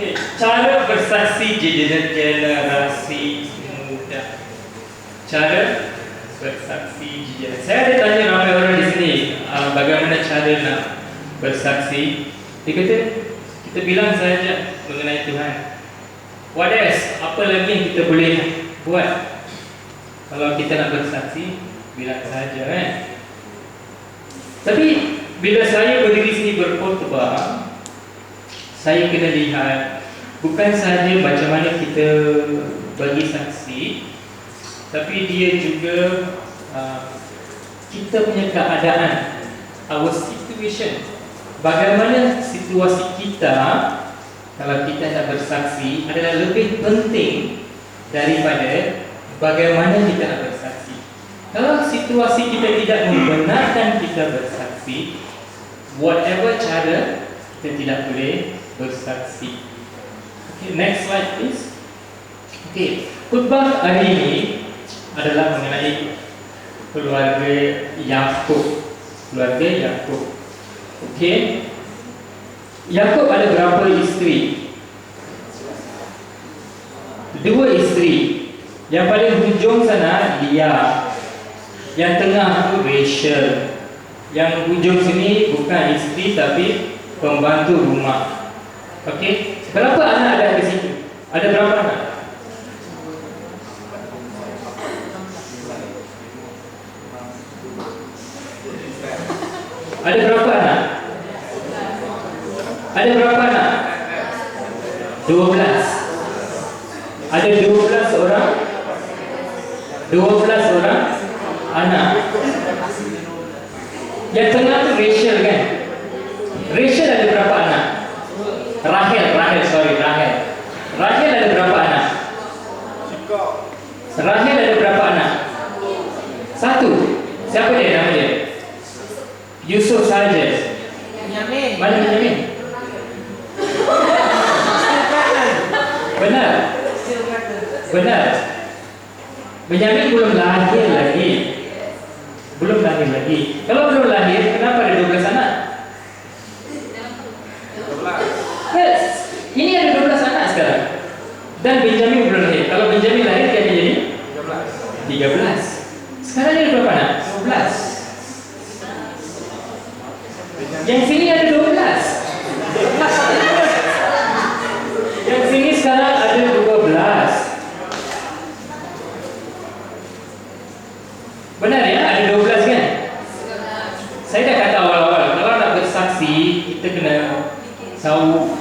Okay. Cara bersaksi generasi muda. Cara bersaksi generasi. Saya ada tanya ramai orang di sini, bagaimana cara nak bersaksi. Dia kata, kita bilang saja mengenai Tuhan. What else? Apa lagi yang kita boleh buat? Kalau kita nak bersaksi, bilang saja kan. Tapi bila saya berdiri sini berkhotbah, saya kena lihat bukan sahaja macam mana kita bagi saksi, tapi dia juga kita punya keadaan, our situation. Bagaimana situasi kita kalau kita nak bersaksi adalah lebih penting daripada bagaimana kita nak bersaksi. Kalau situasi kita tidak membenarkan kita bersaksi, whatever cara, kita tidak boleh bersaksi. Okay, next slide please. Okay, khutbah hari ini adalah mengenai keluarga Yakub. Keluarga Yakub. Okay, Yakub ada berapa isteri? 2 isteri. Yang paling hujung sana Leah. Yang tengah tu Rachel. Yang hujung sini bukan isteri tapi pembantu rumah. Okey, berapa anak ada di situ? Ada berapa anak? Ada berapa anak? Ada berapa anak? 12. Ada 12 orang. 12 orang anak. Yang tengah tu Rachel kan? Rachel ada berapa anak? Rahel ada berapa anak? Rahel ada berapa anak? 1. Siapa dia nama dia? Yusuf saja. Benyamin. Mana Benyamin? Benar. Benar. Benyamin belum lahir lagi. Kalau belum lahir, kenapa ada 12 anak? Yes. Ini ada 12 anak sekarang. Dan Benjamin belum lahir. Kalau Benjamin lahir, dia akan jadi 13. Sekarang dia ada berapa anak? 12. Yang sini ada 12. Yang sini sekarang ada 12. Benar ya? Ada 12 kan? Saya dah kata awal-awal, kalau nak bersaksi, kita kena tahu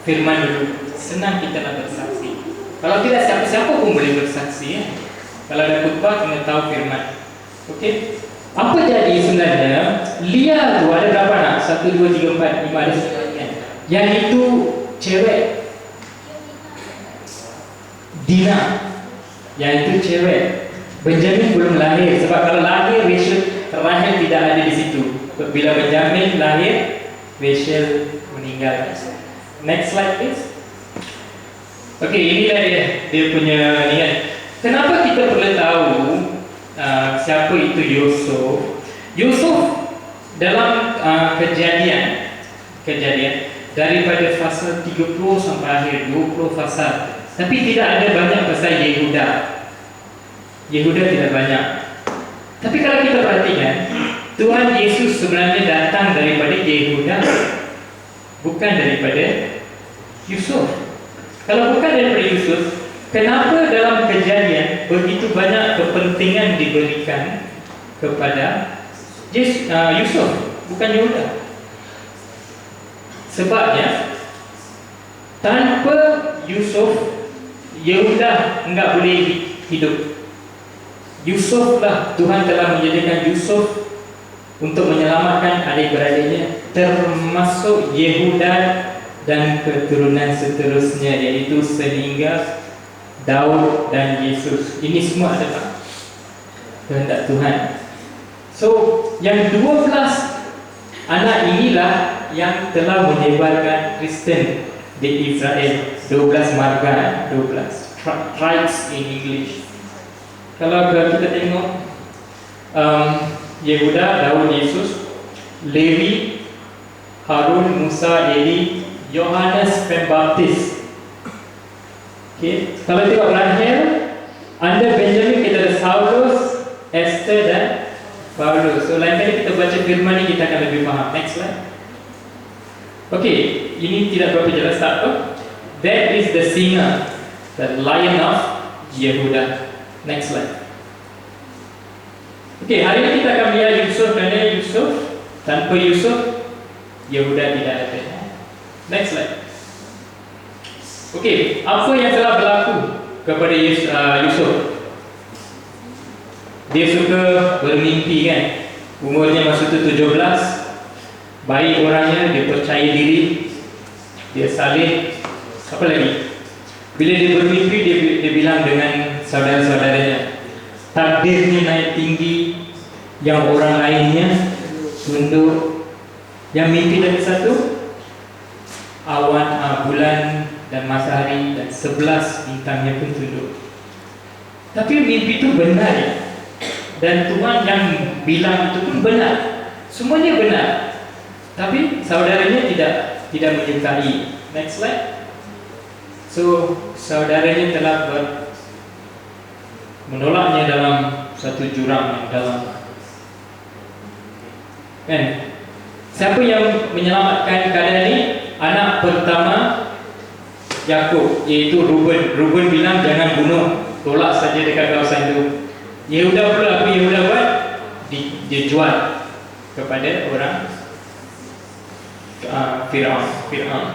firman dulu. Senang kita nak bersaksi. Kalau tidak, siapa-siapa pun boleh bersaksi ya? Kalau ada khutbah, kena tahu firman. Okey? Apa jadi sebenarnya? Leah tu ada berapa anak? 1, 2, 3, 4, 5, ada 9 kan? Yang itu cewek. Dina. Yang itu cewek. Benjamin belum lahir. Sebab kalau lahir, Rahel tidak ada di situ. Bila Benjamin lahir, Rachel meninggal. Next slide please. Okey, inilah dia punya ni kan. Kenapa kita perlu tahu siapa itu Yusuf? Yusuf dalam kejadian daripada pasal 30 sampai akhir 20 pasal. Tapi tidak ada banyak pasal Yehuda. Yehuda tidak banyak. Tapi kalau kita perhatikan, Tuhan Yesus sebenarnya datang daripada Yehuda, bukan daripada Yusuf. Kalau bukan daripada Yusuf, kenapa dalam kejadian begitu banyak kepentingan diberikan kepada Yusuf, bukan Yehuda? Sebabnya tanpa Yusuf, Yehuda enggak boleh hidup. Yusuflah, Tuhan telah menjadikan Yusuf untuk menyelamatkan adik-beradiknya, termasuk Yehuda dan keturunan seterusnya, iaitu sehingga Daud dan Yesus. Ini semua adalah kehendak Tuhan. So, yang 12 anak inilah yang telah menyebarkan Kristen di Israel. 12 marga, 12 tribes in English. Kalau kita tengok Yehuda, Daud, Yesus, Lewi, Harun, Musa, Eli, Yohanes Pembaptis. Okay. Kalau tengok Rahel, under Benjamin kita ada Saulus, Esther dan Paulus. So lain kali kita baca firman ni kita akan lebih faham. Next slide. Okay, ini tidak berapa jelas tak apa. That is the singer, the Lion of Yehuda. Next slide. Okay, hari ini kita akan melihat Yusuf, kerana Yusuf, tanpa Yusuf, Yehuda tidak ada. Next slide. Okay, apa yang telah berlaku kepada Yusuf? Dia suka bermimpi kan. Umurnya masa itu 17. Baik orangnya, dia percaya diri, dia saleh. Apa lagi? Bila dia bermimpi, dia bilang dengan saudara-saudaranya, takdirnya naik tinggi, yang orang lainnya tunduk. Yang mimpi dari satu, awan, bulan dan matahari dan 11 bintangnya pun tunduk. Tapi mimpi itu benar ya? Dan Tuhan yang bilang itu pun benar. Semuanya benar. Tapi saudaranya tidak menyukai. Next slide. So saudaranya telah menolaknya dalam satu jurang yang dalam. Kan? Siapa yang menyelamatkan keadaan ini? Anak pertama Yakub, iaitu Ruben. Ruben bilang jangan bunuh, tolak saja dekat kawasan itu. Yehuda pula apa Yehuda buat? Dia jual kepada orang Fir'aun.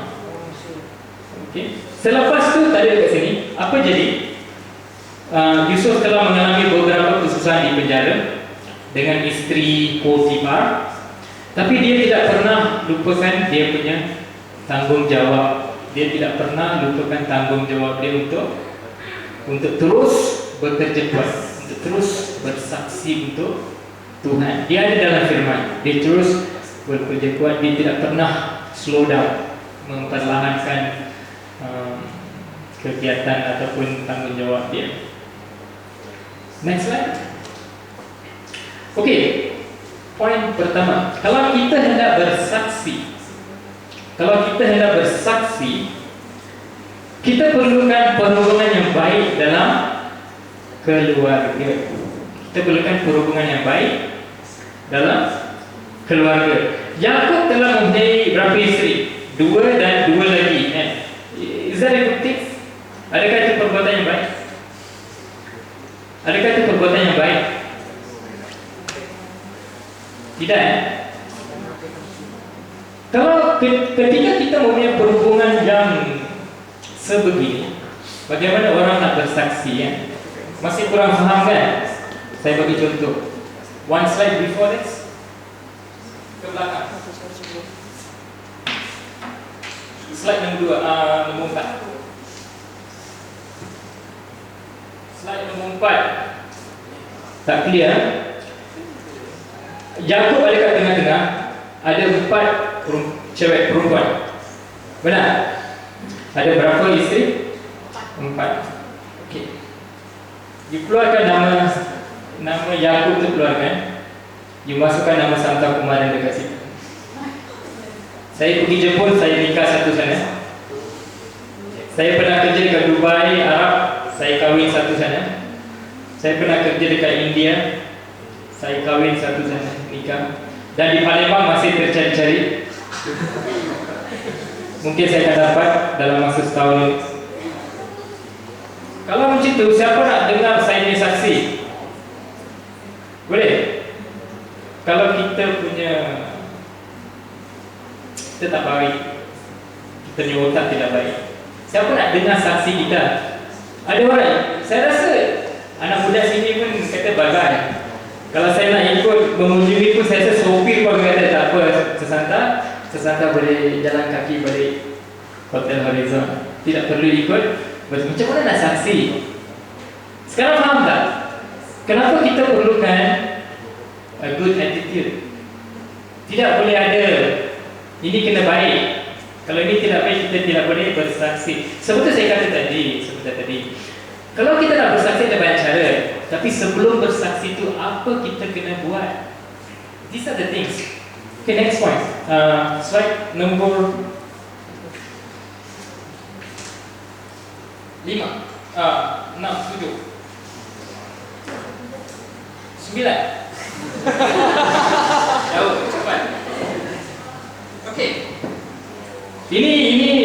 Okay. Selepas tu tadi dekat sini, apa jadi? Yusuf telah mengalami beberapa kesusahan di penjara dengan isteri Potifar, tapi dia tidak pernah lupakan dia punya tanggungjawab. Dia tidak pernah lupakan tanggungjawab dia untuk terus bekerja keras, untuk terus bersaksi untuk Tuhan. Dia ada dalam firman, dia terus bekerja kuat, dia tidak pernah slow down, memperlahankan kegiatan ataupun tanggungjawab dia. Next slide. Okey, poin pertama, kalau kita hendak bersaksi, kita perlukan perhubungan yang baik dalam keluarga. Kita perlukan perhubungan yang baik dalam keluarga. Yakub telah mempunyai berapa isteri? 2 dan 2 lagi. Is that a good thing? Adakah itu perbuatan yang baik? Adakah itu perbuatan yang baik? Tidak. Kalau ketika kita mempunyai perhubungan yang sebegini, bagaimana orang nak bersaksi ya? Masih kurang faham kan? Saya bagi contoh. One slide before this. Ke belakang. Slide nombor 2, nombor 4. Slide nombor 4. Tak clear. Yakub ada kat tengah-tengah. Ada 4 cewek perempuan. Benar? Ada berapa isteri? 4. Okey. Dikeluarkan nama Yakub tu keluarkan. You masukkan nama Santa Kumaran dekat situ. Saya pergi Jepun, saya nikah satu sana. Saya pernah kerja dekat Dubai, Arab, saya kahwin satu sana. Saya pernah kerja dekat India, saya kahwin satu sana, nikah. Dan di Palembang masih tercari-cari. Mungkin saya akan dapat dalam masa setahun ini. Kalau macam tu, siapa nak dengar saya punya saksi? Boleh? Kalau kita tak baik, kita punya otak tidak baik, siapa nak dengar saksi kita? Ada orang, saya rasa anak muda sini pun kata bagai. Kalau saya nak ikut mengunjungi pun, saya rasa sopir pun kata tak apa, sesanta boleh jalan kaki balik Hotel Horizon, tidak perlu ikut. Macam mana nak saksi? Sekarang faham tak? Kenapa kita perlukan a good attitude? Tidak boleh ada ini kena baik. Kalau ini tidak baik, kita tidak boleh bersaksi. Seperti saya kata tadi, kalau kita nak bersaksi ada banyak cara. Tapi sebelum bersaksi itu, apa kita kena buat? These are the things. Okay, next point. Slide nombor 5. 5, 6, 7, 9. Jauh, cepat. Okey. Ini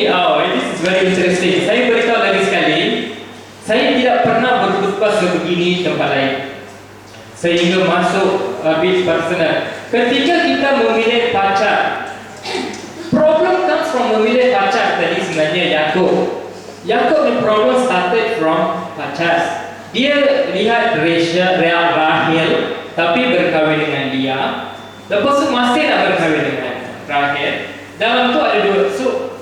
this is very interesting. Saya beritahu lagi sekali, saya tidak pernah berkhutbah sebegini tempat lain. Sehingga masuk bit personal. Ketika kita memilih pacar, problem comes from memilih pacar tadi sebenarnya Yakub. Yakub ni problem started from pacar. Dia lihat Rahel tapi berkahwin dengan Leah. Lepas tu masih nak berkahwin dengan Rahel. Dalam tu ada dua. So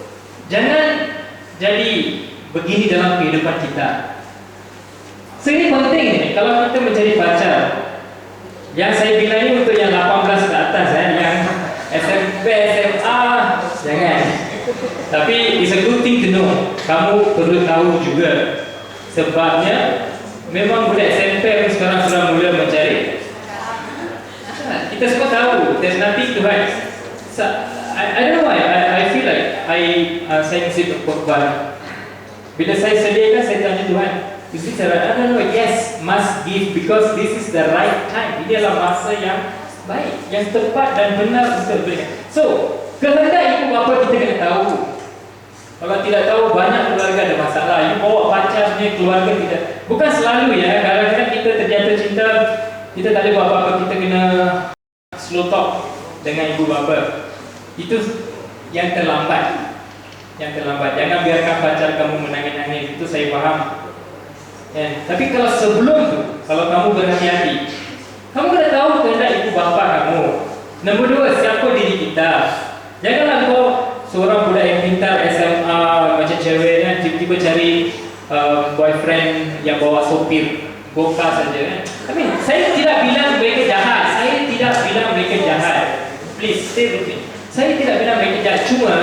jangan jadi begini dalam kehidupan kita. So ini penting ni kalau kita menjadi pacar. Yang saya bilang ni untuk yang 18 ke atas yang SMP, SMA, jangan. Tapi it's a good thing to know. Kamu perlu tahu juga. Sebabnya memang budak SMP sekarang sudah mula mencari. Kita semua tahu there's nothing to hide. So, I don't know why I feel like saya mesti berkorban. Bila saya sediakan, saya tanya Tuhan, is it the right? I don't know. Yes, must give because this is the right time. Ini adalah masa yang baik, yang tepat dan benar untuk berikan. So, kehendak ibu bapa kita kena tahu. Kalau tidak tahu, banyak keluarga ada masalah. You bawa pacarnya, keluarga tidak. Bukan selalu ya. Kadang-kadang kita terjatuh cinta, kita tak boleh buat apa-apa. Kita kena slow talk dengan ibu bapa. Itu yang terlambat. Yang terlambat. Jangan biarkan pacar kamu menangis-nangis. Itu saya faham. Ya. Tapi kalau sebelum tu, kalau kamu berhati-hati, kamu kena tahu kehendak ibu bapa kamu. Nombor 2, siapa diri kita. Janganlah kau seorang budak yang pintar SMA macam cewek kan, tiba-tiba cari boyfriend yang bawa sopir boka saja kan. I mean, saya tidak bilang mereka jahat. Saya tidak bilang mereka jahat. Please stay with me. Saya tidak bilang mereka jahat. Cuma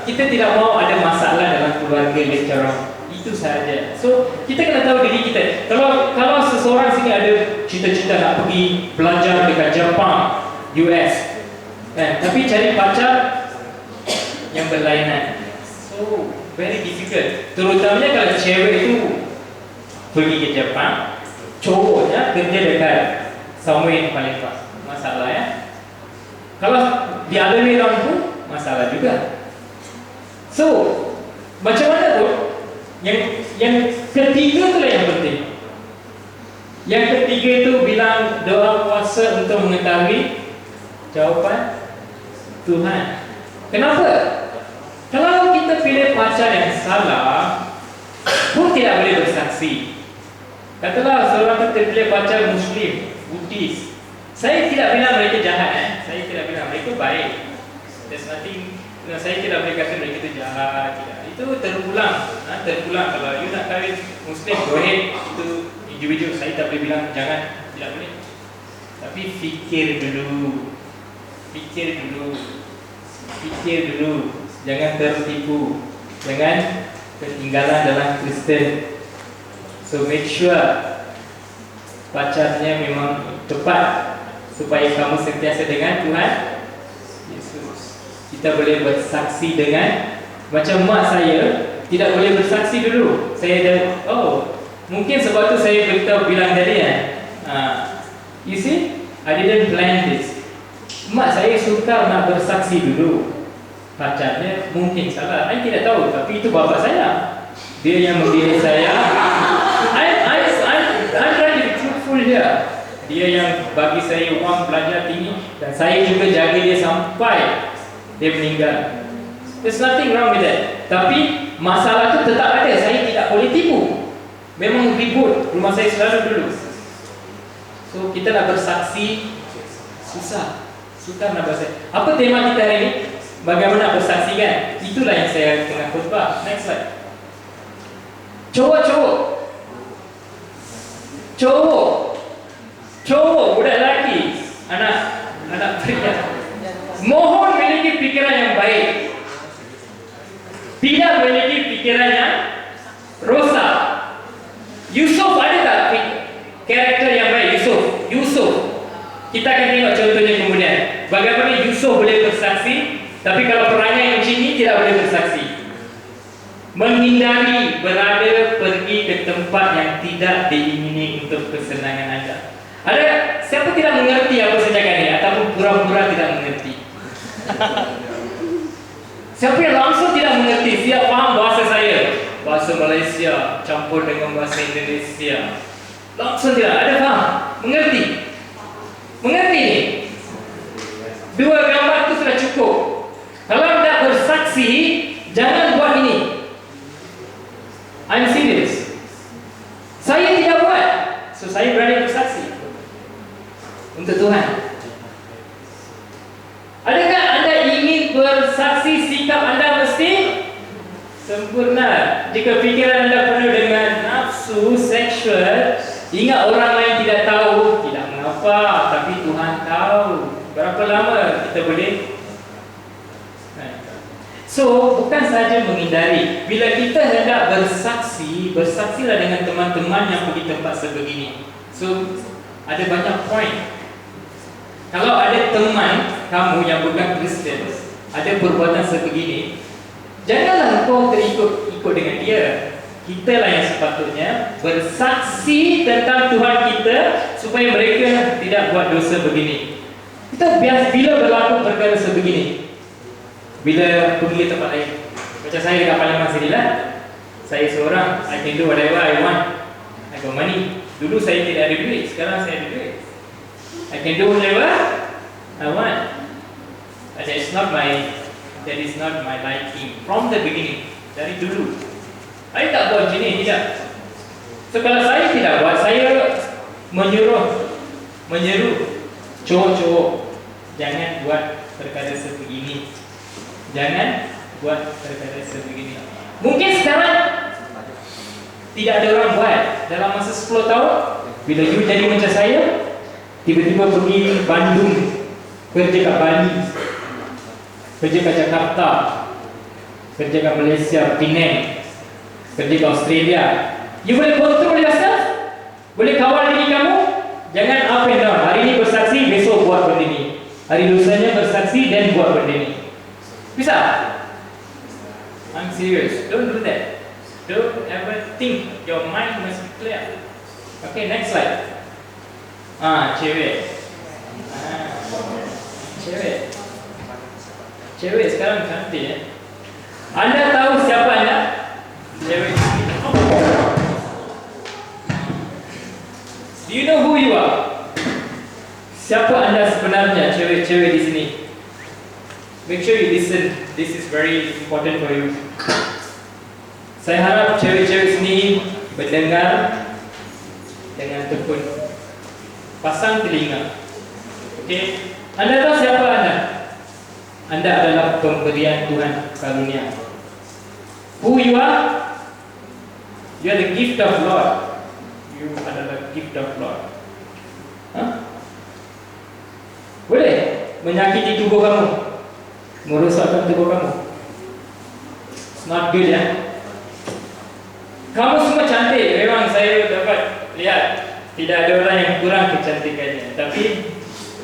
kita tidak mau ada masalah dalam keluarga later on. Itu sahaja. So kita kena tahu diri kita. Kalau seseorang sini ada cita-cita nak pergi belajar dekat Jepang, US, tapi cari pacar yang berlainan. So very difficult. Terutamanya kalau cewek itu pergi ke Jepang, cowoknya kerja dekat somewhere yang paling pas. Masalah ya. Kalau di other way round pun masalah juga. So macam mana tu? Yang ketiga tu lah yang penting. Yang ketiga itu bilang doa puasa untuk mengetahui jawapan Tuhan. Kenapa? Kalau kita pilih pacar yang salah pun tidak boleh bersaksi. Katalah seorang kita pilih pacar Muslim, Buddhis. Saya tidak bilang mereka jahat. Saya tidak bilang mereka baik. There's nothing. Saya tidak boleh kata mereka itu jahat. Tidak. Itu terulang. Terulang. Kalau you nak kahwin Muslim, go ahead. Itu individu. Saya tak boleh bilang jangan. Tidak boleh. Tapi fikir dulu. Fikir dulu. Fikir dulu. Jangan tertipu. Jangan ketinggalan dalam Kristen. So make sure pacarnya memang tepat supaya kamu sentiasa dengan Tuhan Yesus. Kita boleh bersaksi dengan macam mak saya tidak boleh bersaksi dulu. Saya mungkin sebab tu saya bilang tadi you see, I didn't plan this. Mak saya suka nak bersaksi dulu. Pacarnya mungkin salah. Saya tidak tahu, tapi itu bapa saya. Dia yang membiayai saya. I'm trying to be truthful here. Dia yang bagi saya uang belajar tinggi dan saya juga jaga dia sampai dia meninggal. There's nothing wrong with that. Tapi masalah itu tetap ada. Saya tidak boleh tipu. Memang ribut. Rumah saya selalu dulu. So kita nak bersaksi susah. Sukar nak bersaksi. Apa tema kita hari ini? Bagaimana bersaksi kan? Itulah yang saya tengah khutbah. Next slide. Cowok, budak lelaki, anak pria. Mohon memiliki pikiran yang baik. Tidak memiliki pikiran yang rosak. Yusuf ada tak karakter yang baik? Yusuf. Kita akan tengok contohnya kemudian. Bagaimana Yusuf boleh bersaksi, tapi kalau perangai yang macam ini tidak boleh bersaksi. menghindari berada pergi ke tempat yang tidak diingini untuk kesenangan anda. Ada siapa tidak mengerti apa saya cakap ini ataupun pura-pura tidak mengerti? Siapa yang langsung tidak mengerti? Siap faham bahasa saya? Bahasa Malaysia campur dengan bahasa Indonesia. Langsung tidak ada faham? Mengerti? Mengerti ni? Dua gambar itu sudah cukup. Kalau anda bersaksi, jangan buat ini. I'm serious. Saya tidak buat, so saya berani bersaksi untuk Tuhan. Adakah anda ingin bersaksi sikap anda mesti sempurna? Jika fikiran anda penuh dengan nafsu seksual, ingat orang lain tidak tahu, tidak mengapa, tapi Tuhan tahu. Berapa lama kita boleh? So, bukan saja menghindari. Bila kita hendak bersaksi, bersaksilah dengan teman-teman yang pergi tempat sebegini. So, ada banyak point. Kalau ada teman kamu yang bukan Kristen, ada perbuatan sebegini, janganlah kau terikut dengan dia. Kitalah yang sepatutnya bersaksi tentang Tuhan kita supaya mereka tidak buat dosa begini. Kita biasa bila berlaku perkara sebegini, bila pergi ke tempat lain, macam saya dekat Palembang sini lah, saya seorang, I can do whatever I want, I got money. Dulu saya tidak ada duit, sekarang saya ada duit. I can do whatever I want. That is not my liking from the beginning. Dari dulu saya tak buat macam ni, tidak. So kalau saya tidak buat, saya menyeru cowok-cowok, jangan buat perkara sebegini. Jangan buat perkara sebegini. Mungkin sekarang tidak ada orang buat. Dalam masa 10 tahun, bila you jadi macam saya, tiba-tiba pergi Bandung, kerja kat Bali, kerja kat Jakarta, kerja kat Malaysia, Penang, kerja kat Australia, you boleh control yourself, boleh kawal diri kamu. Jangan up and down. Hari ini bersaksi, besok buat benda ni. Hari lusanya bersaksi dan buat benda ni. Bisa? I'm serious. Don't do that. Don't ever think. Your mind must be clear. Okay, next slide. Cewek. Cewek sekarang cantik ya. Anda tahu siapa anda? Cewek. Do you know who you are? Siapa anda sebenarnya, cewek-cewek di sini? Make sure you listen. This is very important for you. Saya harap cewek-cewek sini mendengar dengan tekun. Pasang telinga. Okay? Anda tahu siapa anda? Anda adalah pemberian Tuhan karunia. Who you are? You are the gift of Lord. You adalah gift of Lord. Boleh menyakiti tubuh kamu, merosakkan tubuh kamu. It's not good ya. Kamu semua cantik. Memang saya dapat lihat tidak ada orang yang kurang kecantikannya. Tapi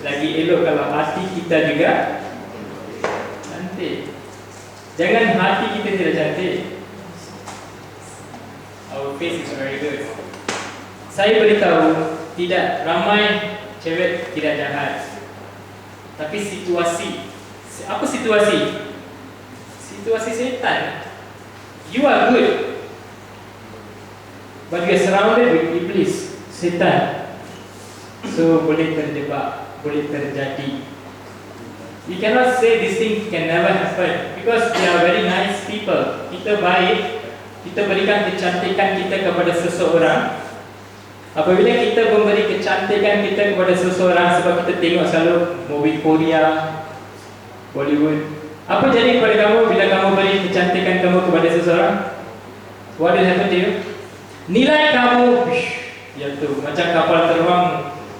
lagi elok kalau hati kita juga cantik. Jangan hati kita tidak cantik. Our face is very good. Saya beritahu, tidak ramai cewek tidak jahat. Tapi situasi. Apa situasi? Situasi setan. You are good, but you are surrounded with iblis, setan. So boleh terjebak, boleh terjadi. You cannot say this thing can never happen because they are very nice people. Kita baik, kita berikan kecantikan kita kepada seseorang. Apabila kita memberi kecantikan kita kepada seseorang, sebab kita tengok selalu movie Korea, Bollywood, apa jadi kepada kamu bila kamu beri kecantikan kamu kepada seseorang? What will happen to you? Nilai kamu jatuh macam kapal terbang,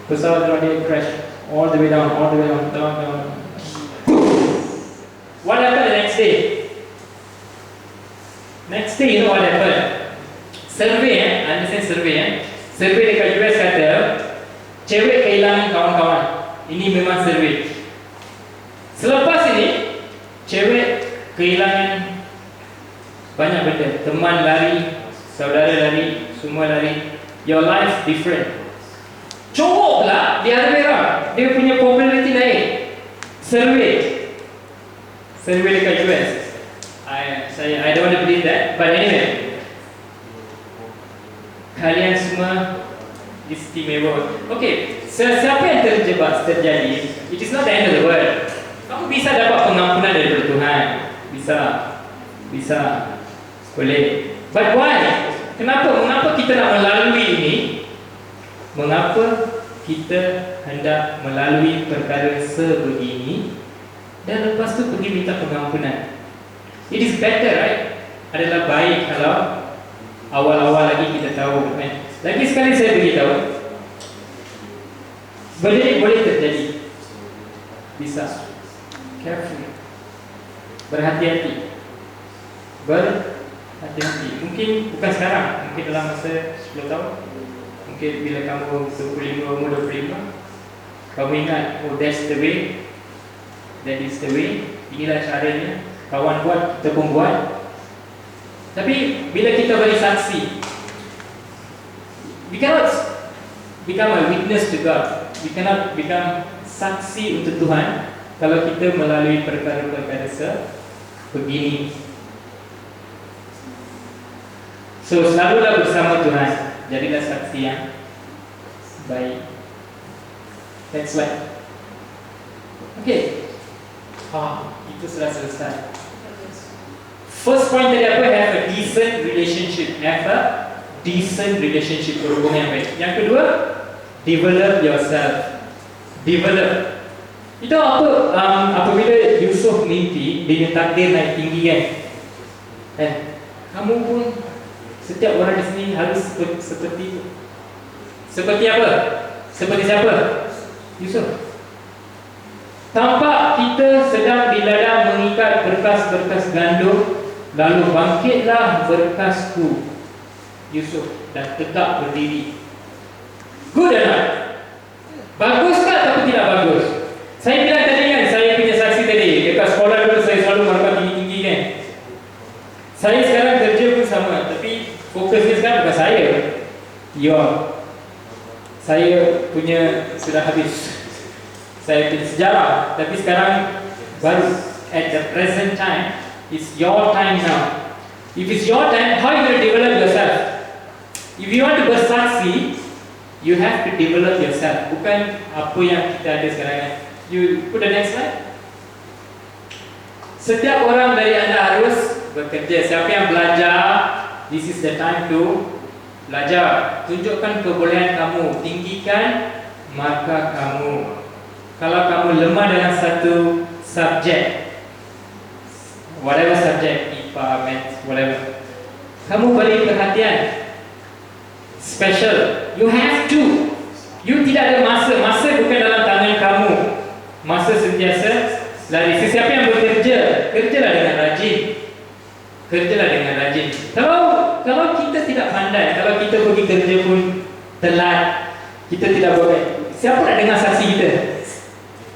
pesawat terbang, dia crash all the way down, down. What happened the next day? Next day, you know what happened? Survey, understand survey, survey dekat US kata cewek kehilangan kawan-kawan. Ini memang survey. Selepas ini cewek kehilangan banyak benda. Teman lari, saudara lari, semua lari. Your life different. Cowok pula di Arabia, dia punya populariti naik. Survey dekat US. I don't want to believe that, but anyway, kalian semua istimewa. Okay, siapa yang terjadi, it is not the end of the world. Kamu bisa dapat pengampunan dari Tuhan, bisa, boleh. But why? Mengapa kita nak melalui ini? Mengapa kita hendak melalui perkara sebegini dan lepas tu pergi minta pengampunan? It is better, right? Adalah baik kalau awal-awal lagi kita tahu, kan? Lagi sekali saya beritahu, benda ini boleh terjadi. Bisa. Careful. Berhati-hati. Mungkin bukan sekarang, mungkin dalam masa 10 tahun. Mungkin bila kamu 25, umur 25, kamu ingat, oh that's the way, that is the way, inilah caranya. Kawan buat, kita pun buat. Tapi bila kita beri saksi, we cannot become a witness to God. We cannot become saksi untuk Tuhan kalau kita melalui perkara-perkara sebegini. So selalulah bersama Tuhan, jadilah saksi yang baik. Next slide. Okay. Itu sudah selesai. First point tadi apa? Have a decent relationship. Berhubungan yang baik. Yang kedua, develop yourself. Develop. Itu apa? Apabila Yusuf mimpi, dia takdir naik tinggi, kan? Kamu pun, setiap orang di sini harus seperti apa? Seperti siapa? Yusuf. Tampak kita sedang di ladang mengikat berkas-berkas gandum, lalu bangkitlah berkasku. Yusuf dan tegak berdiri. Good or not? Bagus ke atau tidak bagus? Saya bilang tadi kan, saya punya saksi tadi. Dekat sekolah dulu saya selalu markah tinggi-tinggi, kan. Saya sekarang kerja pun sama, tapi fokusnya sekarang bukan saya. Saya punya sudah habis. Saya punya sejarah, tapi sekarang baru. At the present time, it's your time now. If it's your time, how you going to develop yourself? If you want to bersaksi, you have to develop yourself. Bukan apa yang kita ada sekarang. You put the next slide. Setiap orang dari anda harus bekerja. Siapa yang belajar, this is the time to belajar. Tunjukkan kebolehan kamu, tinggikan markah kamu. Kalau kamu lemah dalam satu subjek, whatever subjek, IPA, Maths, whatever, kamu beri perhatian special. You have to. You tidak ada masa. Masa bukan dalam tangan kamu. Masa sentiasa lari. Sesiapa yang bekerja, kerjalah dengan rajin. Kalau kita tidak pandai, kalau kita pergi kerja pun telat, kita tidak boleh. Siapa nak dengar saksi kita?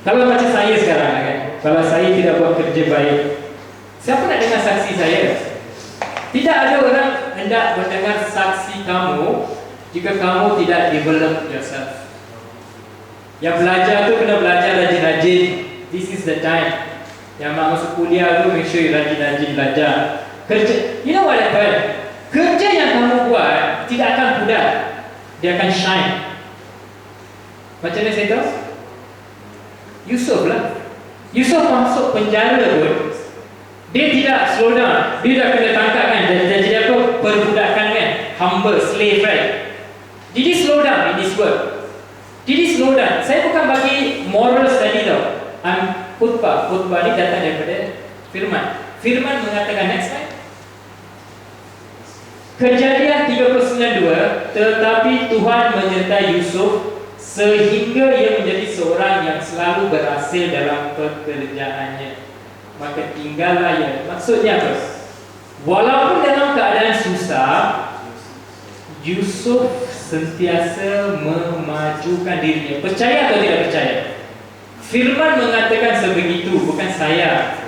Kalau macam saya sekarang, kan? Kalau saya tidak buat kerja baik, siapa nak dengar saksi saya? Tidak ada orang hendak mendengar saksi kamu jika kamu tidak develop yourself. Yang belajar tu kena belajar rajin-rajin. This is the time. Yang nak masuk kuliah tu, make sure you rajin-rajin belajar. Kerja, you know what happened? Kerja yang kamu buat tidak akan pudar, dia akan shine. Macam mana saya tahu? Yusuf masuk penjara pun, dia tidak slow down. Dia dah kena tangkap, kan? Jadi apa? Perbudakan, kan? Humble, slave, right? Did he slow down in this work? Did he slow down? Saya bukan bagi moral study tau. Khutbah ni datang daripada firman. Firman mengatakan, next slide. Kejadian 39:2, tetapi Tuhan menyertai Yusuf sehingga ia menjadi seorang yang selalu berhasil dalam pekerjaannya. Maka tinggallah ia. Maksudnya apa? Walaupun dalam keadaan susah, Yusuf sentiasa memajukan dirinya. Percaya atau tidak percaya? Firman mengatakan sebegitu, bukan saya.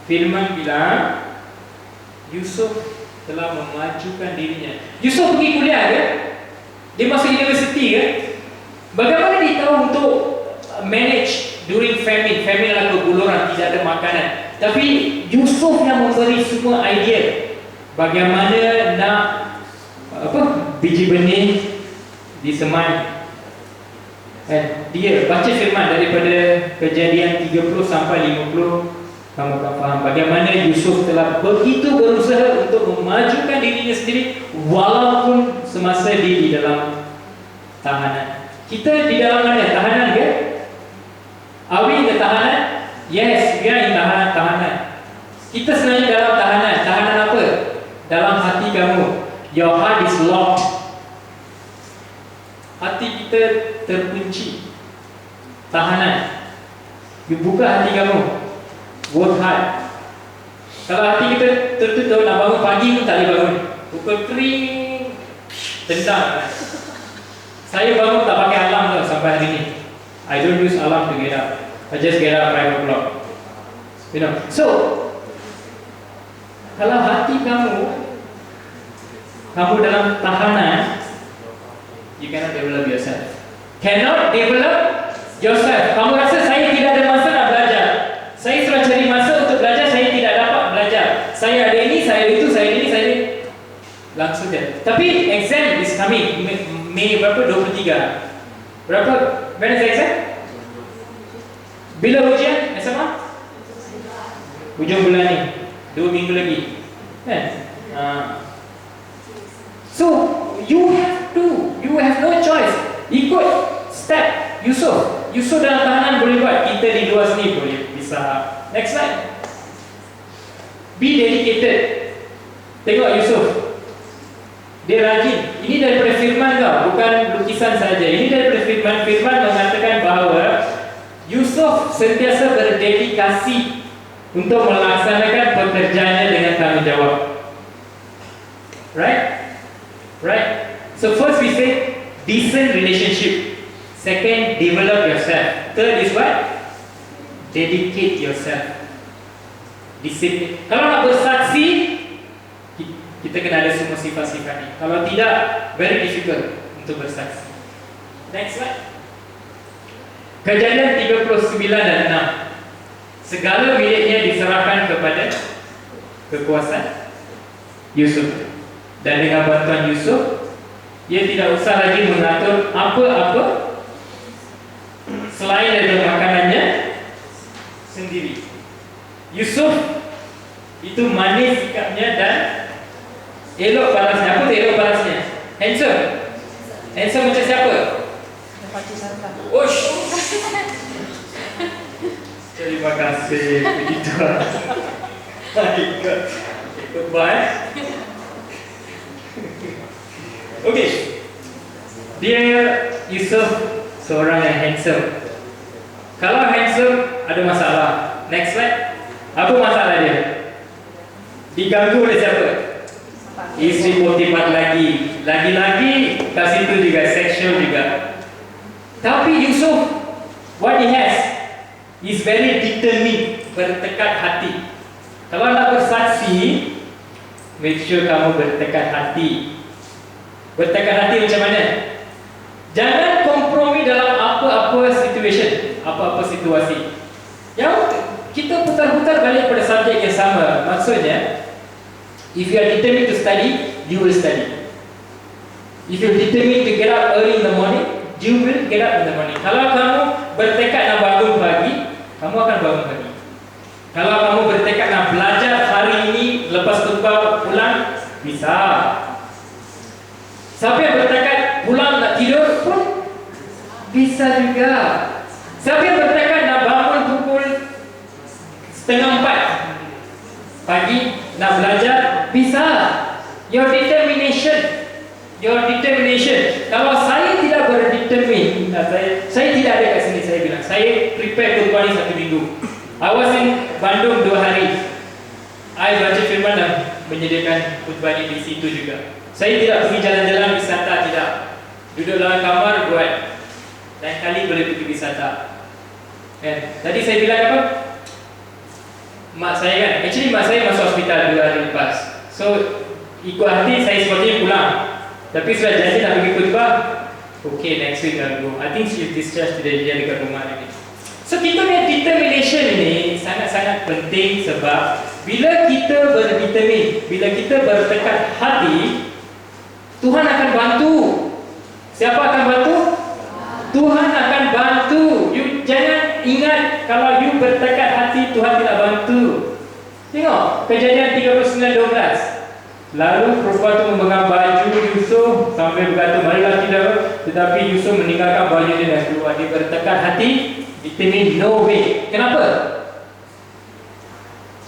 Firman bilang, Yusuf telah memajukan dirinya. Yusuf pergi kuliah kan? Dia masuk universiti kan? Bagaimana dia tahu untuk manage during famine? Famine adalah keguluran, tidak ada makanan. Tapi Yusuf yang memberi semua idea bagaimana nak biji benih disemai. Dia baca firman daripada Kejadian 30 sampai 50. Kamu akan faham bagaimana Yusuf telah begitu berusaha untuk memajukan dirinya sendiri walaupun semasa dia di dalam tahanan. Kita di dalam mana? Tahanan ke? Are we in the tahanan? Yes, we are in tahanan. Kita sebenarnya dalam tahanan. Tahanan apa? Dalam hati kamu. Your heart is locked. Hati kita terkunci. Tahanan. You buka hati kamu. Work hard. Kalau hati kita tertutup, nak bangun pagi pun tak boleh bangun. Pukul kering, tendang. Saya bangun tak pakai alarm tau sampai hari ni. I don't use alarm to get up. I just get up 5 o'clock. You know. So, kalau hati kamu dalam tahanan, you cannot develop yourself. Cannot develop yourself. Kamu rasa saya tidak ada masa nak belajar. Saya sudah cari masa untuk belajar, saya tidak dapat belajar. Saya ada ini, saya ada itu, saya ada ini, saya ada ini. Langsung je. Tapi exam is coming. Mei berapa? 23. Berapa? When is the exam? Bila ujian? SMA? Hujung bulan ni. 2 minggu lagi. Kan? So, you have no choice. Ikut step Yusuf. Yusuf dalam tahanan boleh buat. Kita di luar sini boleh bisa. Next slide. Be dedicated. Tengok Yusuf. Dia rajin. Ini daripada firman tau, bukan lukisan saja. Ini daripada firman. Firman mengatakan bahawa Yusuf sentiasa berdedikasi untuk melaksanakan pekerjaannya dengan tanggungjawab. Right? So first we say decent relationship. Second, develop yourself. Third is what? Dedicate yourself. Disiplin. Kalau nak bersaksi, kita kena ada semua sifat-sifat ini. Kalau tidak, very difficult untuk bersaksi. Next slide. Kejadian 39 dan 6. Segala miliknya diserahkan kepada kekuasaan Yusuf. Dan dengan bantuan Yusuf, dia tidak usah lagi mengatur apa-apa selain dari makanannya sendiri. Yusuf itu manis sikapnya dan elok parasnya. Apa tu elok parasnya? Handsome. Handsome macam siapa? Ush. Terima kasih. Begitu. Baik. Goodbye. Okay. Dia Yusuf seorang yang handsome. Kalau handsome ada masalah. Next slide. Apa masalah dia? Diganggu oleh siapa? Isteri motivat lagi. Lagi-lagi kat situ juga sexual juga. Tapi Yusuf, what he has is very determined, bertekad hati. Kalau nak bersaksi, make sure kamu bertekad hati. Bertekad hati macam mana? Jangan kompromi dalam apa-apa situation, apa-apa situasi. Yang kita putar-putar balik pada subjek yang sama. Maksudnya, if you are determined to study, you will study. If you are determined to get up early in the morning, you will get up in the morning. Kalau kamu bertekad nak bangun pagi, kamu akan bangun pagi. Kalau kamu bertekad nak belajar hari ini, lepas khutbah pulang, bisa. Siapa yang bertekad pulang nak tidur pun bisa juga. Siapa yang bertekad nak bangun pukul 3:30 pagi nak belajar, bisa. Your determination. Kalau saya tidak berdetermin, saya tidak ada kat sini. Saya bilang, saya prepare khutbah ni 1 minggu. I was in Bandung 2 hari. I baca firman dan menyediakan khutbah ni di situ juga. Saya tidak pergi jalan-jalan wisata, tidak. Duduk dalam kamar buat. Lain kali boleh pergi wisata. Tadi saya bilang apa? Mak saya kan, actually mak saya masuk hospital 2 hari lepas. So ikut hati saya sepatutnya pulang. Tapi sudah janji nak pergi khutbah. Okay, next week I'll go. I think she discharged today, dia dekat rumah lagi. So kita punya determination ini sangat-sangat penting sebab bila kita berdetermin, bila kita bertekad hati, Tuhan akan bantu. Siapa akan bantu? Tuhan akan bantu. You jangan ingat kalau you bertekad hati Tuhan tidak bantu. Tengok Kejadian 39:12. Lalu perempuan itu memegang baju Yusuf sambil berkata, marilah kita. Tetapi Yusuf meninggalkan bajunya dan keluar. Dia bertekad hati, determine, no way. Kenapa?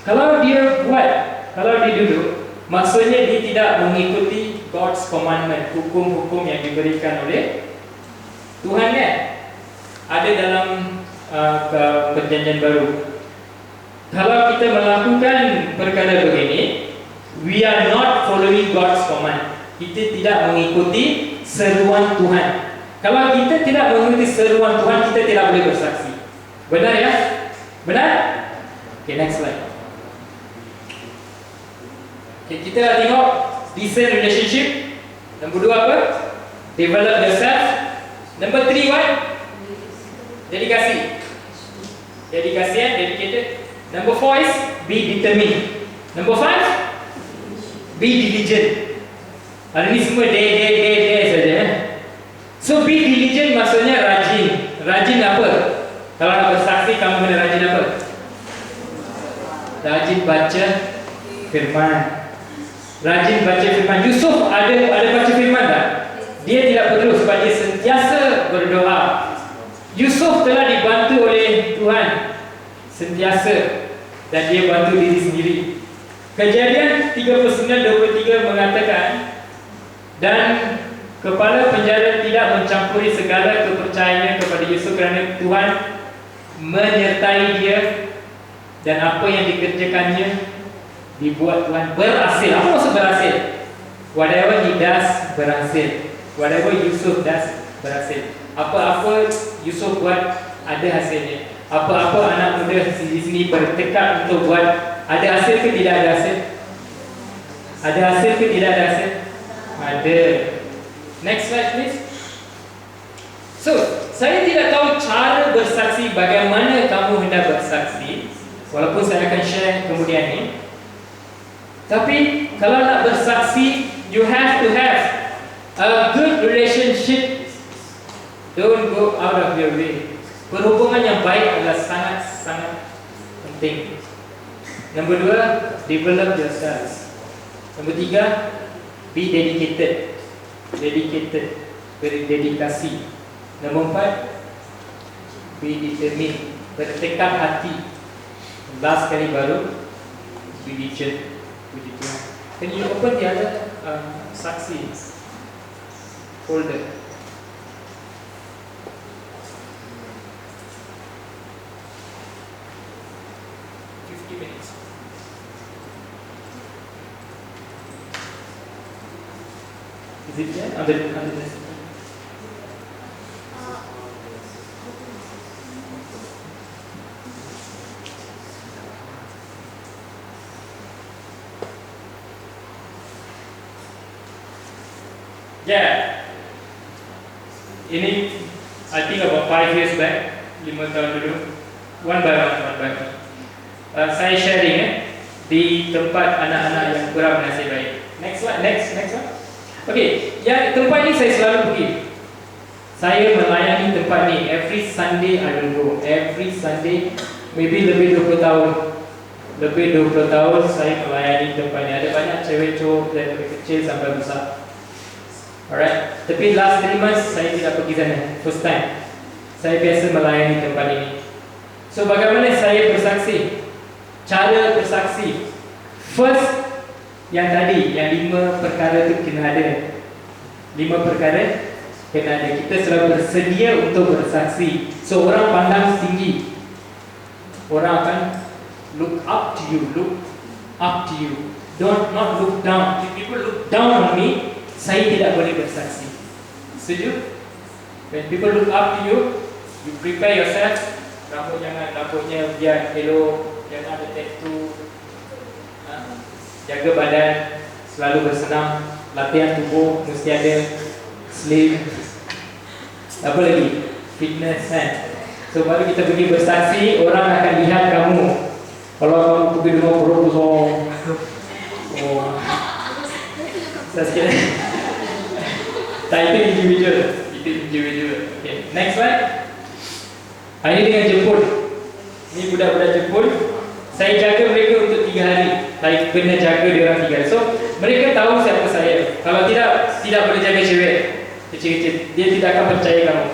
Kalau dia buat, kalau dia duduk, maksudnya dia tidak mengikuti God's commandment, hukum-hukum yang diberikan oleh Tuhan kan? Ada dalam perjanjian baru. Kalau kita melakukan perkara begini, we are not following God's command. Kita tidak mengikuti seruan Tuhan. Kalau kita tidak mengikuti seruan Tuhan, kita tidak boleh bersaksi. Benar ya? Benar? Okay, next slide. Okay, kita tengok decent relationship. Nombor 2 apa? Develop yourself. Nombor 3 what? Dedikasi. Dedikasi, dedicated. Number 4 is be determined. Number 5, be diligent. Hari ni semua day saja. So be diligent maksudnya rajin. Rajin apa? Kalau nak bersaksi, kamu kena rajin apa? Rajin baca firman. Rajin baca firman. Yusuf ada baca firman tak? Dia tidak perlu sebab dia sentiasa berdoa. Yusuf telah dibantu oleh Tuhan sentiasa dan dia bantu diri sendiri. Kejadian 39:23 mengatakan, dan kepala penjara tidak mencampuri segala kepercayaannya kepada Yusuf kerana Tuhan menyertai dia dan apa yang dikerjakannya dibuat Tuhan berhasil. Apa maksud berhasil? Whatever he does berhasil. Whatever Yusuf does berhasil. Apa-apa Yusuf buat ada hasilnya. Apa-apa anak muda di sini bertekad untuk buat, ada hasil ke tidak ada hasil? Ada hasil ke tidak ada hasil? Ada. Next slide please. So, saya tidak tahu cara bersaksi, bagaimana kamu hendak bersaksi, walaupun saya akan share kemudian ini. Tapi kalau nak bersaksi, you have to have a good relationship. Don't go out of your way. Perhubungan yang baik adalah sangat-sangat penting. Nombor 2, develop yourself. Nombor 3, be dedicated. Berdedikasi. Nombor 4, be determined. Bertekad hati. Last kali baru, be diligent. Can you open the other saksi folder? Is it there? Under this? Yeah. Ini I think about 5 years back, 5 tahun dulu. One by one. Saya sharing di tempat anak-anak yang kurang bernasib baik. Next one. Okay, ya tempat ini saya selalu pergi. Saya melayani tempat ni every Sunday. I will go every Sunday. Maybe lebih 20 tahun. Lebih 20 tahun saya melayani tempat ni. Ada banyak cewek cowok dari kecil sampai besar. Alright. Tapi last 3 months saya tidak pergi sana. First time. Saya biasa melayani tempat ini. So bagaimana saya bersaksi? Cara bersaksi. First, yang tadi, yang 5 perkara itu kena ada. 5 perkara kena ada. Kita selalu bersedia untuk bersaksi. So orang pandang tinggi, orang akan look up to you. Not look down. If people look down on me, saya tidak boleh bersaksi. Setuju? When people look up to you, you prepare yourself. Rambutnya biar elok, jangan ada tattoo. Jaga badan. selalu bersenam, latihan tubuh, mesti ada slim, apa lagi? Fitness kan. So baru kita pergi bersaksi, orang akan lihat kamu. Kalau kamu pergi dengan perut kosong, oh, saya sikit. Tak, itu individual. Okay, next slide. Ini dengan Jepun. Ini budak-budak Jepun. Saya jaga mereka untuk 3 hari. Saya kena jaga dia orang 3 hari. So mereka tahu siapa saya. Kalau tidak boleh jaga cewek kecil-kecil. Dia tidak akan percaya kamu.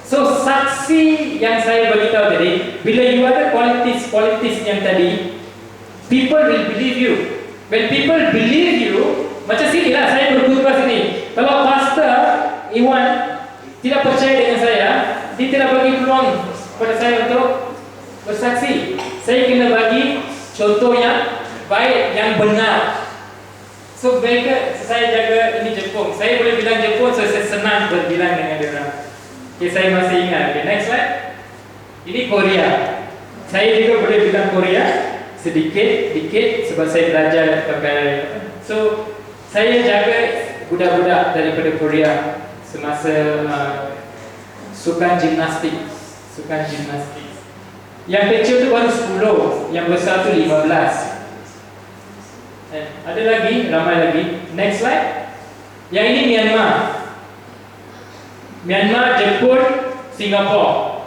So saksi yang saya beritahu tadi, bila you ada qualities yang tadi, people will believe you. When people believe you, macam sini lah saya berkhutbah sini. Kalau pastor Iwan tidak percaya dengan saya, dia tidak bagi peluang kepada saya untuk bersaksi. Saya kena bagi contoh yang baik, yang benar. So mereka, saya jaga ini Jepun. Saya boleh bilang Jepun, so saya senang berbilang dengan dia orang. Okay, saya masih ingat. Okay, next slide. Ini Korea. Saya juga boleh bilang Korea sedikit sebab saya belajar pakai. So saya jaga budak-budak daripada Korea semasa sukan gimnastik. Yang kecil tu baru 10, yang besar tu 15. Ada lagi, ramai lagi. Next slide. Yang ini Myanmar, Jepun, Singapura.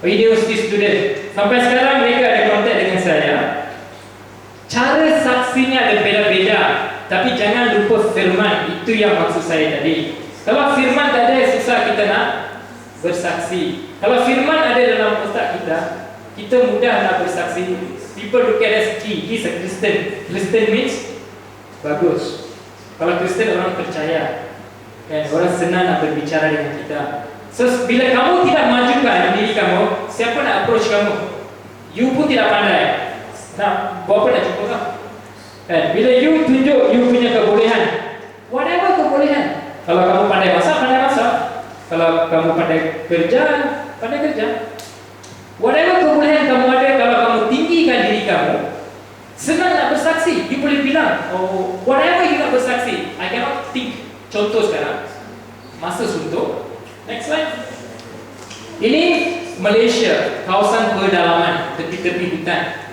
University student. Sampai sekarang mereka ada kontak dengan saya. Cara saksinya ada beda-beda, tapi jangan lupa firman. Itu yang maksud saya tadi. Kalau firman tak ada, susah kita nak bersaksi. Kalau firman ada dalam otak kita, kita mudah nak bersaksi. People look at us, he's a Christian. Christian means bagus. Kalau Kristen orang percaya, kan? Orang senang nak berbicara dengan kita. So bila kamu tidak majukan diri kamu, siapa nak approach kamu? You pun tidak pandai. Nah, buat apa nak jumpa kamu? Kan? Bila you tunjuk you punya kebolehan, whatever kebolehan. Kalau kamu pandai masak. Kalau kamu pandai kerja. Whatever kebolehan kamu ada, kalau kamu tinggikan diri kamu, senang nak bersaksi. You boleh bilang, oh, whatever you nak bersaksi. I cannot think. Contoh sekarang, masa suntuk. Next slide. Ini Malaysia, kawasan pedalaman, tepi-tepi hutan.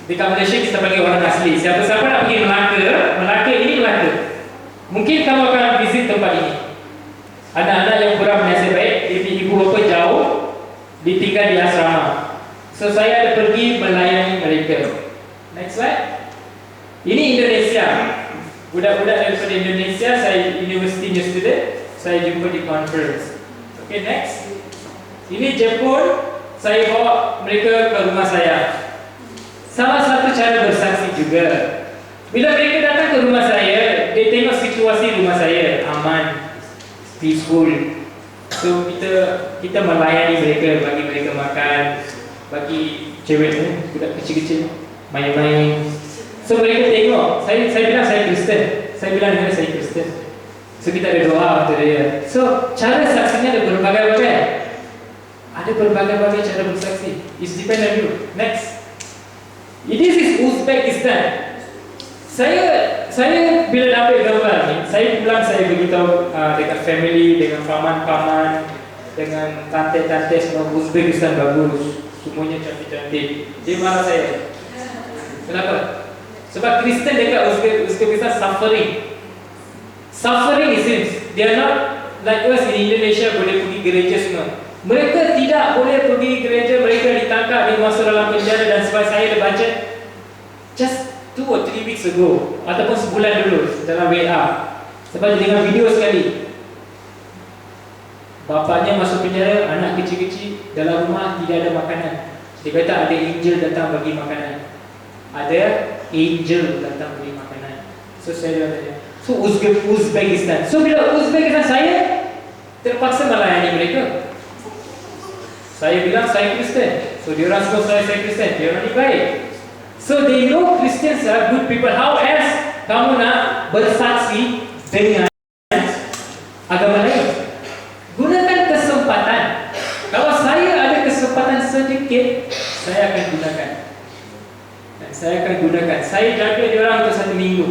Dekat Malaysia kita panggil orang asli. Siapa-siapa nak pergi Melaka ini Melaka. Mungkin kamu akan visit tempat ini. Anak-anak yang kurang nasib baik, ibu bapa jauh, ditinggal di asrama. So saya ada pergi melayani mereka. Next slide. Ini Indonesia. Budak-budak daripada Indonesia, saya university new student, saya jumpa di conference. Okay, next. Ini Jepun, saya bawa mereka ke rumah saya. Salah satu cara bersaksi juga. Bila mereka datang ke rumah saya, dia tengok situasi rumah saya aman, peaceful. So kita melayani mereka, bagi mereka makan, bagi cewek budak kecil-kecil main-main. So mereka tengok, saya bilang saya Kristen. Saya bilang dengan saya Kristen. So kita ada doa untuk dia. So cara saksinya ada berbagai-bagai. Ada berbagai-bagai cara bersaksi. It's depend on you. Next. This is Uzbekistan. Saya bila dapat gambar ni, saya pulang saya beritahu dengan family, dengan paman-paman, dengan tante-tante semua. Uzbekistan bagus, semuanya cantik-cantik. Dia marah saya. Kenapa? Sebab Kristen dekat Uzbekistan suffering is it. They are not like us in Indonesia boleh pergi gereja semua. Mereka tidak boleh pergi gereja, mereka ditangkap, dimasuk dalam penjara. Dan sebab saya ada baca just 2 or 3 weeks ago, ataupun sebulan dulu dalam WA, sebab dengan video sekali, bapaknya masuk penjara, anak kecil-kecil dalam rumah tidak ada makanan. Dia kata ada angel datang bagi makanan. Ada angel datang bagi makanan. So saya tanya, so Uzbekistan. So bila Uzbekistan, saya terpaksa melayani mereka. Saya bilang saya Kristen. So dia orang semua saya Kristen. Dia orang ni baik. So they know Christians are good people. How else kamu nak bersaksi dengan agama lain? Gunakan kesempatan. Kalau saya ada kesempatan sedikit, saya akan gunakan. saya akan gunakan. Saya jaga dia orang untuk 1 minggu.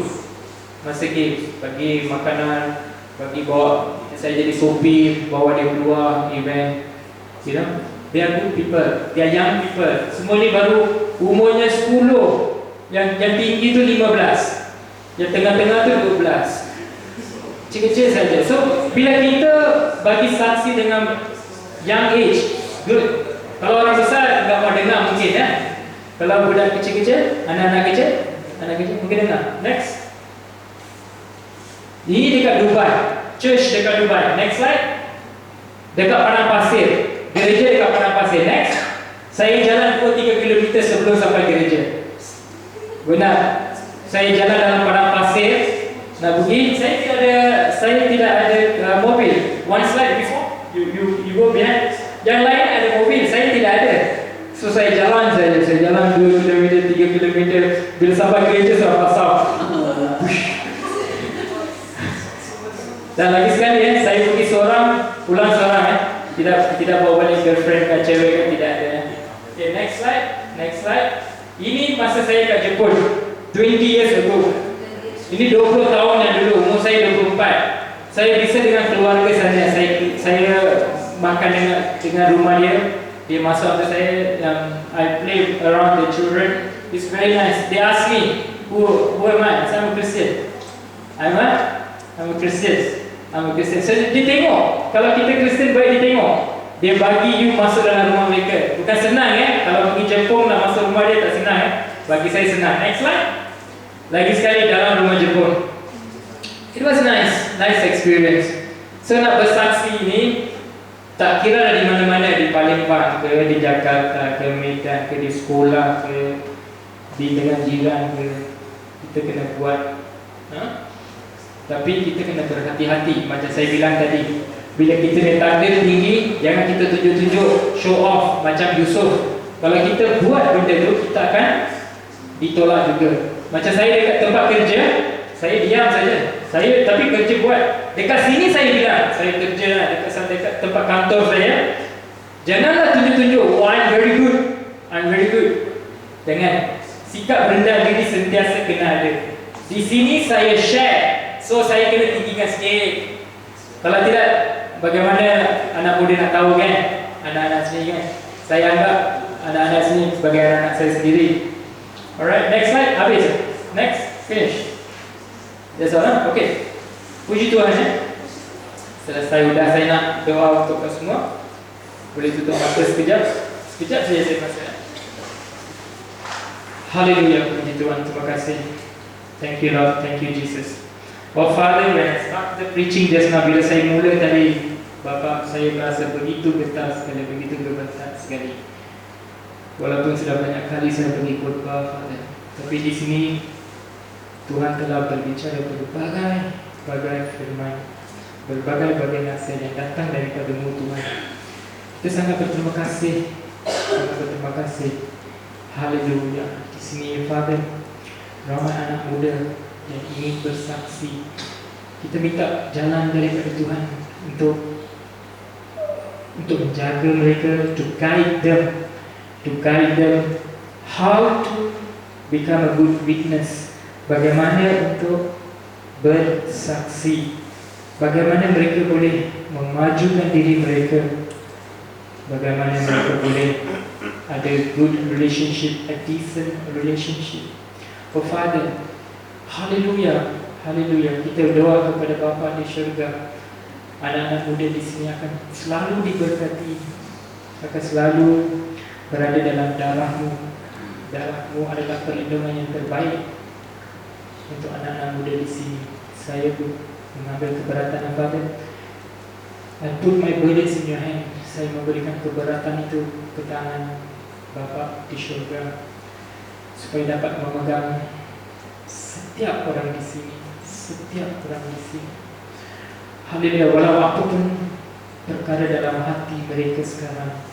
Masa games, bagi makanan, bagi bawa, saya jadi sopir, bawa dia keluar event. You know, they are good people, they are young people. Semua ni baru umurnya 10. Yang tinggi tu 15, yang tengah-tengah tu 12. Kecil-kecil saja. So bila kita bagi saksi dengan young age, good. Kalau orang besar tak mau dengar mungkin ya. Kalau budak kecil-kecil, anak-anak kecil, mungkin dengar. Next. Ini dekat Dubai, church dekat Dubai. Next slide. Dekat Padang Pasir, gereja dekat Padang Pasir. Next. Saya jalan 2-3 km sebelum sampai gereja. Benar. Saya jalan dalam Padang Pasir nak pergi. Saya tidak ada mobil. One slide before. You go behind. Yang lain ada mobil, saya tidak ada. So saya jalan 2 km, 3 km. Bila sampai gereja saya pasal. Dan lagi sekali ya, saya pergi seorang, pulang seorang ya. Tidak bawa balik girlfriend ke cewek kan, tidak ada ya. Okay, next slide. Ini masa saya kat Jepun 20 years ago. Ini 20 tahun yang dulu, umur saya 24. Saya bisa dengan keluarga sana. Saya makan dengan rumah dia. Dia masak untuk saya. I play around the children. It's very nice. They ask me, who am I? I'm a Christian. I'm a Christian. So dia tengok. Kalau kita Kristen baik dia tengok. Dia bagi you masuk dalam rumah mereka. Bukan senang ya. Kalau pergi Jepun nak masuk rumah dia tak senang ya. Bagi saya senang. Next slide. Lagi sekali dalam rumah Jepun. It was nice experience. So nak bersaksi ni, tak kira di mana-mana, di Palembang ke, di Jakarta ke, Medan ke, di sekolah ke, di dengan jiran ke, kita kena buat. Tapi kita kena berhati-hati. Macam saya bilang tadi, bila kita ni takdir tinggi, jangan kita tunjuk-tunjuk, show off macam Yusuf. Kalau kita buat benda tu, kita akan ditolak juga. Macam saya dekat tempat kerja, saya diam saja. Saya tapi kerja buat. Dekat sini saya bilang, saya kerja dekat tempat kantor saya. Janganlah tunjuk-tunjuk, oh I'm very good. Jangan. Sikap rendah diri sentiasa kena ada. Di sini saya share, so saya kena tinggikan sikit. Kalau tidak, bagaimana anak muda nak tahu kan? Anak-anak sini kan? Saya anggap anak-anak sini sebagai anak saya sendiri. Alright, next slide. Habis. Next, finish. That's all, huh? Okay. Puji Tuhan ya. Selesai sudah, saya nak doa untuk semua. Boleh tutup mata sekejap. Sekejap saja saya rasa. Hallelujah, puji Tuhan, terima kasih. Thank you Lord, thank you Jesus. Oh Father, when I start the preaching just now, bila saya mula tadi, Bapa, saya merasa begitu getar sekali, begitu gemetar sekali. Walaupun sudah banyak kali saya pergi khotbah, Father, tapi di sini Tuhan telah berbicara berbagai firman, berbagai nasihat yang datang daripada-Mu Tuhan. Kita sangat berterima kasih, Haleluya. Di sini Father, ramai anak muda yang ingin bersaksi. Kita minta jalan daripada Tuhan untuk menjaga mereka, to guide them how to become a good witness. Bagaimana untuk bersaksi, bagaimana mereka boleh memajukan diri mereka, bagaimana mereka boleh ada good relationship, a decent relationship. Oh Father, haleluya, kita doa kepada Bapa di syurga, anak-anak muda di sini akan selalu diberkati, akan selalu berada dalam darah-Mu. Darah-Mu adalah perlindungan yang terbaik untuk anak-anak muda di sini. Saya pun mengambil keberatan Father. I put my burdens in your hand. Saya memberikan keberatan itu ke tangan Bapa di syurga, supaya dapat memegang setiap orang di sini. Haleluya. Walau apapun perkara dalam hati mereka sekarang,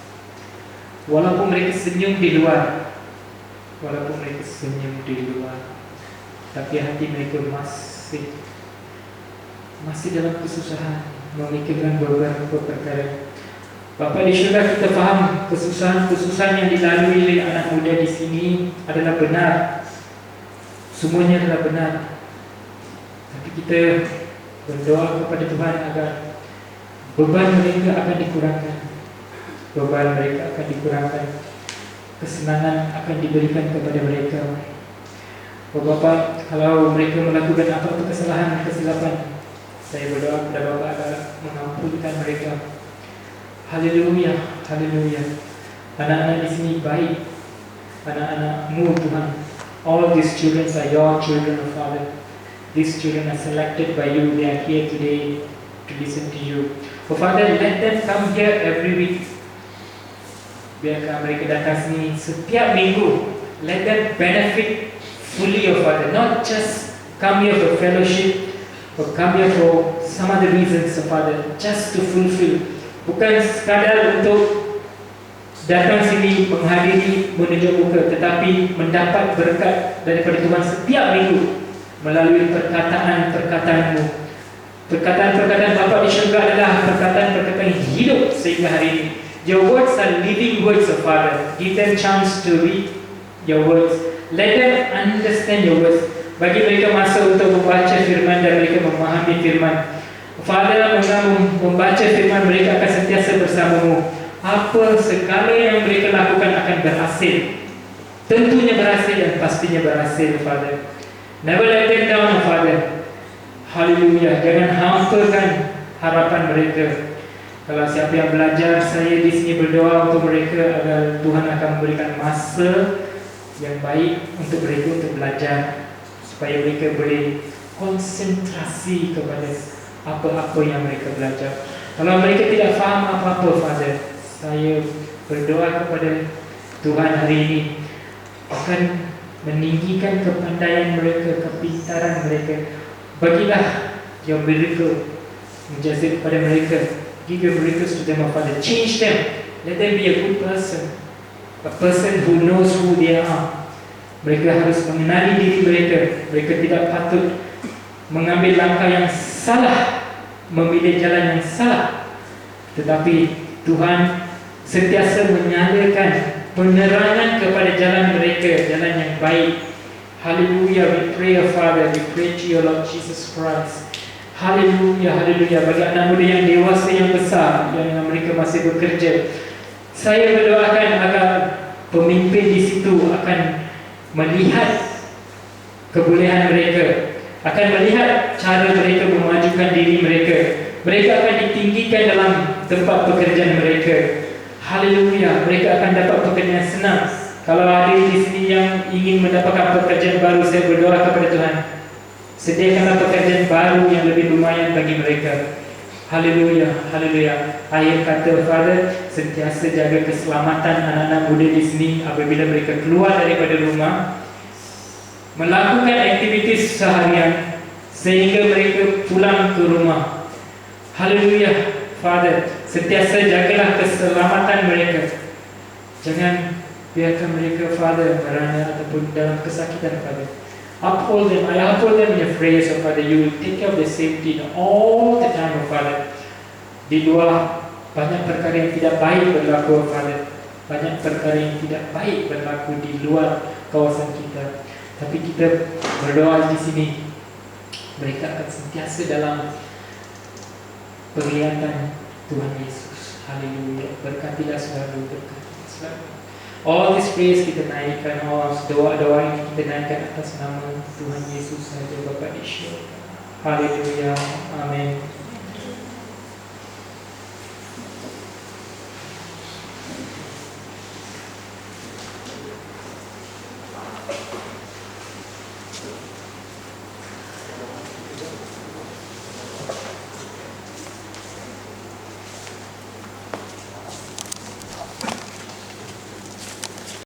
walaupun mereka senyum di luar, tapi hati mereka masih dalam kesusahan, memikirkan beberapa perkara. Bapa di syurga, kita faham kesusahan yang dilalui oleh anak muda di sini adalah benar. semuanya adalah benar. Tapi kita berdoa kepada Tuhan agar beban mereka akan dikurangkan, beban mereka akan dikurangkan, kesenangan akan diberikan kepada mereka. Bapa, kalau mereka melakukan apa-apa kesalahan, kesilapan, saya berdoa kepada Bapa agar mengampunkan mereka. Haleluya, haleluya. Anak-anak di sini baik, anak-anak-Mu Tuhan. All these children are your children, oh Father. These children are selected by You. They are here today to listen to You. Oh Father, let them come here every week. Biarkan mereka datang sini setiap minggu. Let them benefit fully, oh Father. Not just come here for fellowship, or come here for some other reasons, oh Father. Just to fulfill. Bukan sekadar untuk datang sini menghadiri, menunjuk muka, tetapi mendapat berkat daripada Tuhan setiap minggu melalui perkataan-perkataan-Mu. Perkataan-perkataan Bapa di syurga adalah perkataan-perkataan yang hidup sehingga hari ini. Your words are living words, of Father. Give them chance to read Your words. Let them understand Your words. Bagi mereka masa untuk membaca firman dan mereka memahami firman. Father, membaca firman, mereka akan sentiasa bersama-Mu. Apa segala yang mereka lakukan akan berhasil. Tentunya berhasil dan pastinya berhasil, Father. Never let them down, Father. Haleluya. Jangan hampakan harapan mereka. Kalau siapa yang belajar, saya di sini berdoa untuk mereka agar Tuhan akan memberikan masa yang baik untuk mereka untuk belajar, supaya mereka boleh konsentrasi kepada apa-apa yang mereka belajar. Kalau mereka tidak faham apa-apa, Father, saya berdoa kepada Tuhan hari ini akan meninggikan kepandaian mereka, kepintaran mereka. Bagilah Your miracle menjazib kepada mereka. Give Your miracles to them, oh Father. Change them. Let them be a good person, a person who knows who they are. Mereka harus mengenali diri mereka. Mereka tidak patut mengambil langkah yang salah, memilih jalan yang salah. Tetapi Tuhan sentiasa menyalakan penerangan kepada jalan mereka, jalan yang baik. Haleluya. We pray, oh Father, we pray to Your Lord Jesus Christ. Haleluya, haleluya. Bagi anak muda yang dewasa, yang besar, yang mereka masih bekerja, saya berdoakan agar pemimpin di situ akan melihat kebolehan mereka, akan melihat cara mereka memajukan diri mereka. Mereka akan ditinggikan dalam tempat pekerjaan mereka. Haleluya. Mereka akan dapat pekerjaan senang. Kalau ada di sini yang ingin mendapatkan pekerjaan baru, saya berdoa kepada Tuhan, sediakanlah pekerjaan baru yang lebih lumayan bagi mereka. Haleluya, haleluya. Akhir kata, Father, sentiasa jaga keselamatan anak-anak muda di sini apabila mereka keluar daripada rumah, melakukan aktivitas seharian sehingga mereka pulang ke rumah. Haleluya, Father, sentiasa jagalah keselamatan mereka. Jangan biarkan mereka, Father, merana ataupun dalam kesakitan, Father. Uphold them. I uphold them in your prayers, oh Father. You will take care of their safety all the time, oh Father. Di luar banyak perkara yang tidak baik berlaku, oh Father. Banyak perkara yang tidak baik berlaku di luar kawasan kita. Tapi kita berdoa di sini, mereka akan sentiasa dalam penglihatan Tuhan Yesus. Haleluya. Berkatilah selalu, berkatilah selalu. All these prayers kita naikkan, all doa-doa yang kita naikkan atas nama Tuhan Yesus saja, Bapa di syurga. Haleluya. Amin.